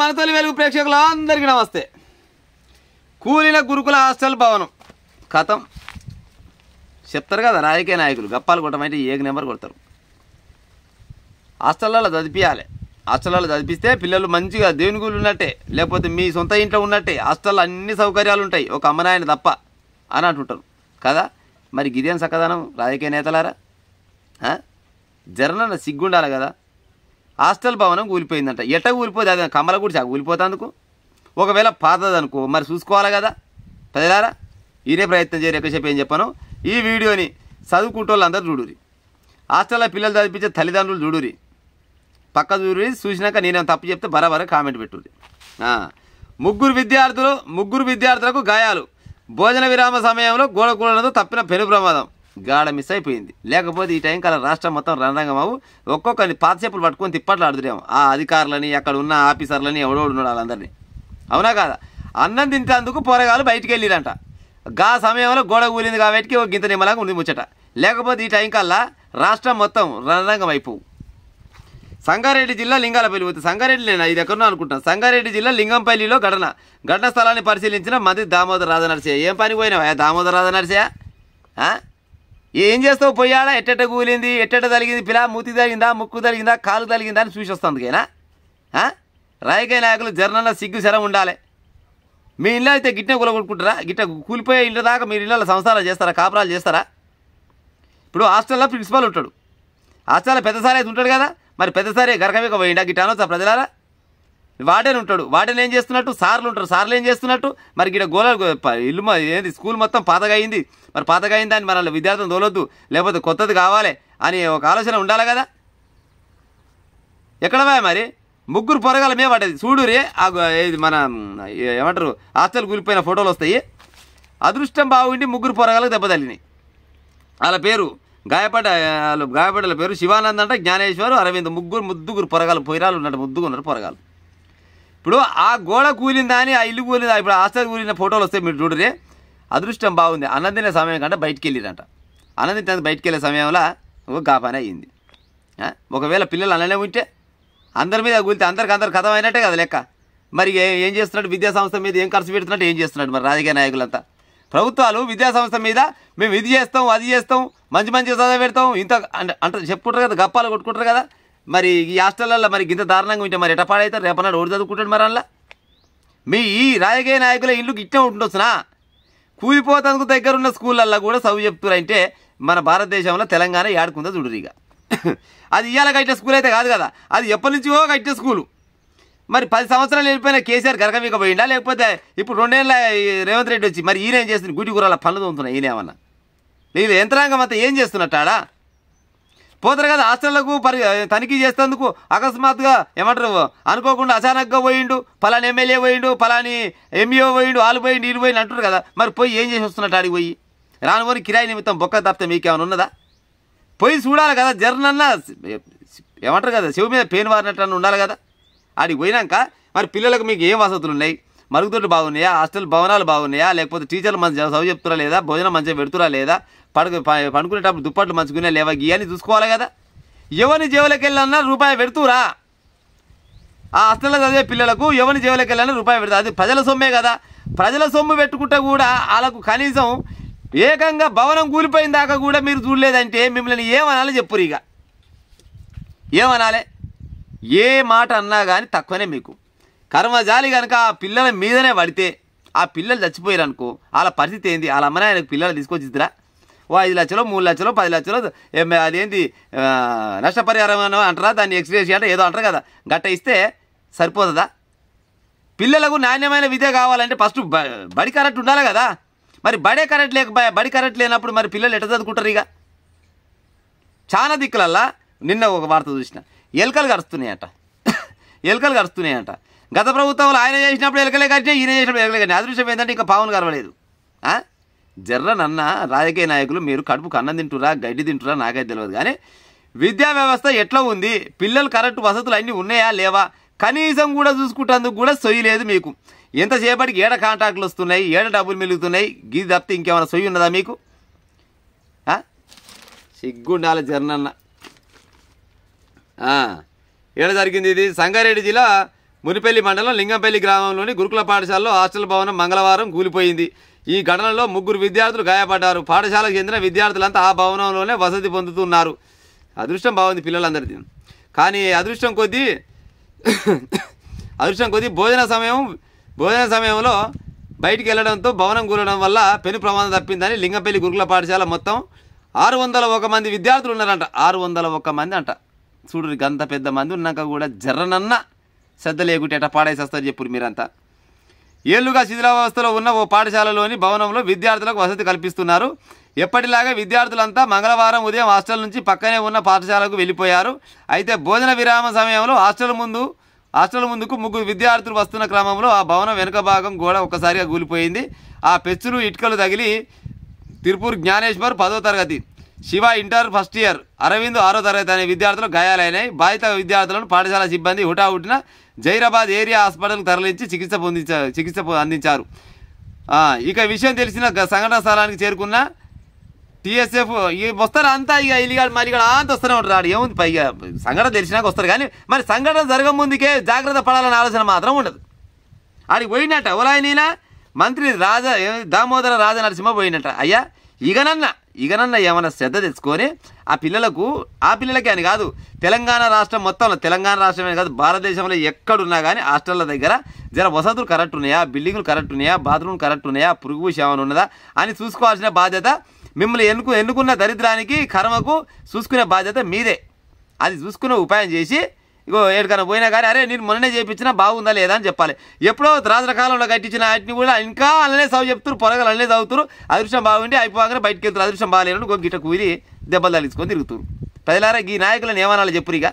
మనతోలి వెలుగు ప్రేక్షకులు అందరికీ నమస్తే. కూలిన గురుకుల హాస్టల్ భవనం కథం చెప్తారు కదా రాజకీయ నాయకులు, గప్పాలు కొట్టమంటే ఏక నెంబర్ కొడతారు. హాస్టల్లో చదివించాలి. హాస్టల్లో చదివిస్తే పిల్లలు మంచిగా దేవుని గుళ్ళు ఉన్నట్టే, లేకపోతే మీ సొంత ఇంట్లో ఉన్నట్టే. హాస్టల్లో అన్ని సౌకర్యాలు ఉంటాయి, ఒక అమ్మనాయన తప్ప అని అంటుంటారు కదా. మరి గిదేం చక్కదనం రాజకీయ నేతలారా? జరన సిగ్గుండాలి కదా. హాస్టల్ భవనం కూలిపోయిందంట. ఎట్ట కూలిపోతే అది కమ్మల కూడా కూలిపోతాందుకు. ఒకవేళ పాతదనుకో మరి చూసుకోవాలి కదా. ప్రజలారా ఈయనే ప్రయత్నం చేయరు. ఎక్కువసేపు ఏం చెప్పాను, ఈ వీడియోని చదువుకుంటోళ్ళు అందరూ చూడురి. హాస్టల్లో పిల్లలు చదివించే తల్లిదండ్రులు చూడురి, పక్క చూడురి. చూసినాక నేనేం తప్పు చెప్తే బరాబర కామెంట్ పెట్టుర్రి. ముగ్గురు విద్యార్థులకు గాయాలు. భోజన విరామ సమయంలో గోడ కూడడంతో తప్పిన పెను ప్రమాదం. గాఢ మిస్ అయిపోయింది. లేకపోతే ఈ టైం కల్లా రాష్ట్రం మొత్తం రణరంగమావు. ఒక్కొక్కరిని పాత చెప్పులు పట్టుకొని తిప్పట్లు ఆడుతురేమో ఆ అధికారులని, అక్కడ ఉన్న ఆఫీసర్లని, ఎవడోడున్నాడు వాళ్ళందరినీ. అవునా కాదా? అన్నం తింటేందుకు పోరగాలు బయటికి వెళ్ళిరంట. గా సమయంలో గోడ కూలింది కాబట్టి ఒక గింత నిమ్మలాగా ఉంది ముచ్చట. లేకపోతే ఈ టైం కల్లా రాష్ట్రం మొత్తం రణరంగం అయిపోవు. సంగారెడ్డి జిల్లా లింగాలపల్లి పోతే, సంగారెడ్డి నేను ఇది ఎక్కడో అనుకుంటాను. సంగారెడ్డి జిల్లా లింగంపల్లిలో ఘటన స్థలాన్ని పరిశీలించిన మంత్రి దామోదర్ రాజనరసయ్య. ఏం పని పోయినావా దామోదర్ రాజనరసయ్య? ఏం చేస్తావు? పోయాడా? ఎట్టెట్ట కూలింది, ఎట్టెట్ట తలిగింది, పిల్ల మూతి తలిగిందా, ముక్కు తలిగిందా, కాలు తలిగిందా అని చూసి వస్తుందికేనా? రాజకీయ నాయకులు జర్నల్లో సిగ్గు శరం ఉండాలి. మీ ఇల్లు అయితే గిట్నే కూలగొట్టుకుంటారా? గిట్ట కూలిపోయే ఇళ్ళ దాకా మీరు ఇళ్ళలో సంసారాలు చేస్తారా, కాపురాలు చేస్తారా? ఇప్పుడు హాస్టల్లో ప్రిన్సిపాల్ ఉంటాడు, హాస్టల్లో పెద్దసారి అయితే ఉంటాడు కదా. మరి పెద్దసారి గరకమేక పోయిండా గిట్ట అనొచ్చా ప్రజలారా? వార్డెన్ ఉంటాడు, వార్డెన్ ఏం చేస్తున్నట్టు? సార్లు ఉంటారు, సార్లు ఏం చేస్తున్నట్టు? మరి గిట్ట ఇల్లు ఏంది స్కూల్ మొత్తం పాతగా అయింది, మరి పాతగా అయింది అని మన విద్యార్థులను తోలొద్దు, లేకపోతే కొత్తది కావాలి అని ఒక ఆలోచన ఉండాలి కదా. ఎక్కడ మరి ముగ్గురు పొరగాల మీద పడ్డది చూడురే. ఇది మన ఏమంటారు హాస్టల్ కూలిపోయిన ఫోటోలు వస్తాయి. అదృష్టం బాగుండి ముగ్గురు పొరగాలకు దెబ్బతలినాయి. వాళ్ళ పేరు గాయపడ్డల పేరు శివానంద్ అంట, జ్ఞానేశ్వరు, అరవింద్. ముగ్గురు పొరగాలు పొయ్యిరాలు ఉన్నట్టు ముద్దుగున్నారు పొరగాలు. ఇప్పుడు ఆ గోడ కూలిందా అని, ఆ ఇల్లు కూలిందా, ఇప్పుడు హాస్టల్ కూలిన ఫోటోలు వస్తాయి మీరు చూడరే. అదృష్టం బాగుంది. అన్నం తినే సమయం కంటే బయటికి వెళ్ళిరంట. అన్నం తింటే బయటికి వెళ్ళే సమయంలో గా పని అయ్యింది. ఒకవేళ పిల్లలు అన్ననే ఉంటే అందరి మీద కూలితే అందరు కథం అయినట్టే కదా లెక్క. మరి ఏం చేస్తున్నాడు? విద్యాసంస్థ మీద ఏం ఖర్చు పెడుతున్నట్టు ఏం చేస్తున్నాడు మరి రాజకీయ నాయకులంతా? ప్రభుత్వాలు విద్యాసంస్థ మీద మేము ఇది చేస్తాం, అది చేస్తాం, మంచి చదువు పెడతాం, ఇంత అంటే చెప్పుకుంటారు కదా, గప్పాలు కొట్టుకుంటారు కదా. మరి ఈ హాస్టల్లో మరి ఇంత దారుణంగా ఉంటే మరి ఎట్ట పాడైతారు? రేపన్నాడు ఓడి చదువుకుంటాడు మరి అందులో. మీ ఈ రాజకీయ నాయకుల ఇల్లు గిట్టే ఉంటుండొచ్చునా? కూలిపోతందుకు దగ్గర ఉన్న స్కూళ్ళల్లో కూడా చదువు చెప్తున్నారంటే మన భారతదేశంలో తెలంగాణ ఏడుకుందో చూడరు. ఇక అది ఇవాళ కట్టిన స్కూల్ అయితే కాదు కదా, అది ఎప్పటి నుంచో కట్టిన స్కూలు. మరి 10 సంవత్సరాలు వెళ్ళిపోయిన కేసీఆర్ గరకమీక పోయిండా, లేకపోతే ఇప్పుడు 2 ఏళ్ళ రేవంత్ రెడ్డి వచ్చి మరి ఈయన ఏం చేస్తుంది? గుడి కూరల పనులు తోముతున్నాయి ఈయనేమన్నా? వీళ్ళు యంత్రాంగం అంతా ఏం చేస్తున్నట్టాడా? పోతారు కదా హాస్టళ్లకు తనిఖీ చేసేందుకు. అకస్మాత్తుగా ఏమంటారు అనుకోకుండా అచానక్గా పోయిండు, పలాని ఎమ్మెల్యే పోయిండు, పలాని ఎంఈఓ పోయిండు, వాళ్ళు పోయిండు, వీళ్ళు పోయిండు అంటారు కదా. మరి పోయి ఏం చేసి వస్తున్నట్టు ఆడికి పోయి? రానుకొని కిరాయి నిమిత్తం బొక్క తప్పితే మీకేమైనా ఉన్నదా? పోయి చూడాలి కదా. జర్నన్నా ఏమంటారు కదా, చెవి మీద పేను వారినట్టు ఉండాలి కదా. ఆడికి పోయినాక మరి పిల్లలకు మీకు ఏం వసతులు ఉన్నాయి? మరుగుదొడ్లు బాగున్నాయా? హాస్టల్ భవనాలు బాగున్నాయా? లేకపోతే టీచర్లు మంచి చదువు చెప్తురా లేదా? భోజనం మంచిగా పెడుతురా లేదా? పడుకునేటప్పుడు దుప్పట్లు మంచుకునే లేవా? గీయని చూసుకోవాలి కదా. ఎవరిని జేబులోకి వెళ్ళన్నా రూపాయి పెడుతురా? ఆ హాస్టల్లో చదివే పిల్లలకు ఎవరిని జేబులోకి వెళ్ళన్నా రూపాయి పెడతా. అది ప్రజల సొమ్మే కదా. ప్రజల సొమ్ము పెట్టుకుంటే కూడా వాళ్ళకు కనీసం ఏకంగా భవనం కూలిపోయిన దాకా కూడా మీరు చూడలేదంటే మిమ్మల్ని ఏమనాలి చెప్పురు? ఇక ఏమనాలి? ఏ మాట అన్నా కానీ తక్కువనే మీకు. కర్మజాలి కనుక ఆ పిల్లల మీదనే పడితే ఆ పిల్లలు చచ్చిపోయారు అనుకో, వాళ్ళ పరిస్థితి ఏంది? వాళ్ళ అమ్మనే ఆయనకు పిల్లలు తీసుకొచ్చి ఇద్దరా? ఓ 5 లక్షలు, 3 లక్షలు, 10 లక్షలు అదేంటి నష్టపరిహారం అంటారా, దాన్ని ఎక్స్గ్రేషియా అంటే ఏదో అంటారు కదా, గట్ట ఇస్తే సరిపోతుందా? పిల్లలకు నాణ్యమైన విద్య కావాలంటే ఫస్ట్ బడి కరెక్ట్ ఉండాలి కదా. మరి బడి కరెక్ట్ లేనప్పుడు మరి పిల్లలు ఎట్లా చదువుకుంటారు? ఇక చాలా దిక్కులల్లా నిన్న ఒక వార్త చూసిన, ఎలుకలు కరుస్తున్నాయంట. గత ప్రభుత్వంలో ఆయన చేసినప్పుడు ఎలుకలే కట్టినా, ఈయన చేసినప్పుడు ఎలుకలే కట్టినా. అదృష్టం ఏంటంటే ఇంకా పావును కరవలేదు. జర్రనన్న రాజకీయ నాయకులు మీరు కడుపుకు అన్నం తింటురా, గడ్డి తింటురా నాకైతే తెలియదు. కానీ విద్యా వ్యవస్థ ఎట్లా ఉంది? పిల్లలు కరెక్ట్ వసతులు అన్నీ ఉన్నాయా లేవా? కనీసం కూడా చూసుకుంటేందుకు కూడా సొయ్యి లేదు మీకు. ఎంతసేపటికి ఏడ కాంట్రాక్టులు వస్తున్నాయి, ఏడ డబ్బులు మిలుగుతున్నాయి, గిది తప్పితే ఇంకేమైనా సొయ్యి ఉన్నదా మీకు? సిగ్గుండాలి జర్నన్న. ఏడ జరిగింది ఇది? సంగారెడ్డి జిల్లా మునిపల్లి మండలం లింగంపల్లి గ్రామంలోని గురుకుల పాఠశాలలో హాస్టల్ భవనం మంగళవారం కూలిపోయింది. ఈ ఘటనలో 3 విద్యార్థులు గాయపడ్డారు. పాఠశాలకు చెందిన విద్యార్థులంతా ఆ భవనంలోనే వసతి పొందుతున్నారు. అదృష్టం బాగుంది పిల్లలందరిది. కానీ అదృష్టం కొద్దీ భోజన సమయంలో బయటికి వెళ్ళడంతో భవనం కూలడం వల్ల పెను ప్రమాదం తప్పిందని లింగంపల్లి గురుకుల పాఠశాల మొత్తం 601 మంది విద్యార్థులు ఉన్నారంట. 601 మంది అంట. చూడు గంత పెద్ద మంది ఉన్నాక కూడా జర్రనన్న శ్రద్ధ లేకుంటే ఎట్లా పాడేసి వస్తారు చెప్పుడు మీరంతా. ఏళ్లుగా శిథిలావస్థలో ఉన్న ఓ పాఠశాలలోని భవనంలో విద్యార్థులకు వసతి కల్పిస్తున్నారు. ఎప్పటిలాగా విద్యార్థులంతా మంగళవారం ఉదయం హాస్టల్ నుంచి పక్కనే ఉన్న పాఠశాలకు వెళ్ళిపోయారు. అయితే భోజన విరామ సమయంలో హాస్టల్ ముందుకు 3 విద్యార్థులు వస్తున్న క్రమంలో ఆ భవనం వెనుక భాగం గోడ ఒక్కసారిగా కూలిపోయింది. ఆ పెచ్చులు ఇటుకలు తగిలి తిరుపూర్ జ్ఞానేశ్వర్ 10వ తరగతి, Shiva inter first year, Aravind 6వ తరగతి అనే విద్యార్థులు గాయాలైనాయి. బాధిత విద్యార్థులను పాఠశాల సిబ్బంది హుటాహుటిన జైరాబాద్ ఏరియా హాస్పిటల్కు తరలించి చికిత్స అందించారు. ఇక విషయం తెలిసిన సంఘటన స్థలానికి చేరుకున్న టీఎస్ఎఫ్ వస్తారు అంతా. ఇక ఇల్లిగాడు మరి ఇక్కడ అంత వస్తూనే ఉంటారు. ఏముంది పైగా సంఘటన తెలిసినాక వస్తారు. కానీ మరి సంఘటన జరగ ముందుకే జాగ్రత్త పడాలనే ఆలోచన మాత్రం ఉండదు. ఆడికి పోయినట్ట ఎవరైనా మంత్రి దామోదర రాజనరసింహ పోయినట్ట. అయ్యా ఇగనన్న ఏమైనా శ్రద్ధ తెచ్చుకొని ఆ పిల్లలకి అని కాదు, తెలంగాణ రాష్ట్రం మొత్తంలో, తెలంగాణ రాష్ట్రమే కాదు భారతదేశంలో ఎక్కడున్నా కానీ హాస్టళ్ళ దగ్గర జర వసతులు కరెక్ట్ ఉన్నాయా, బిల్డింగులు కరెక్ట్ ఉన్నాయా, బాత్రూమ్ కరెక్ట్ ఉన్నాయా, పురుగు సేవన ఉన్నదా అని చూసుకోవాల్సిన బాధ్యత మిమ్మల్ని ఎన్నుకున్న దరిద్రానికి కర్మకు చూసుకునే బాధ్యత మీదే. అది చూసుకునే ఉపాయం చేసి ఇగో ఎక్కడికైనా పోయినా కానీ అరే నేను మొన్ననే చేయించినా బాగుందా లేదా అని చెప్పాలి. ఎప్పుడో రాజుల కాలంలో కట్టించిన వాటిని కూడా ఇంకా అలానే చదువు చెప్తారు, పొరగలు అలానే చదువుతారు. అదృష్టం బాగుండి అయిపోగానే బయటకు వెళ్తారు. అదృష్టం బాగాలేను గిట్ట కూలి దెబ్బలు తగిలించుకొని తిరుగుతారు. ప్రజలారా ఈ నాయకులను ఏమనాలి చెప్పురిగా.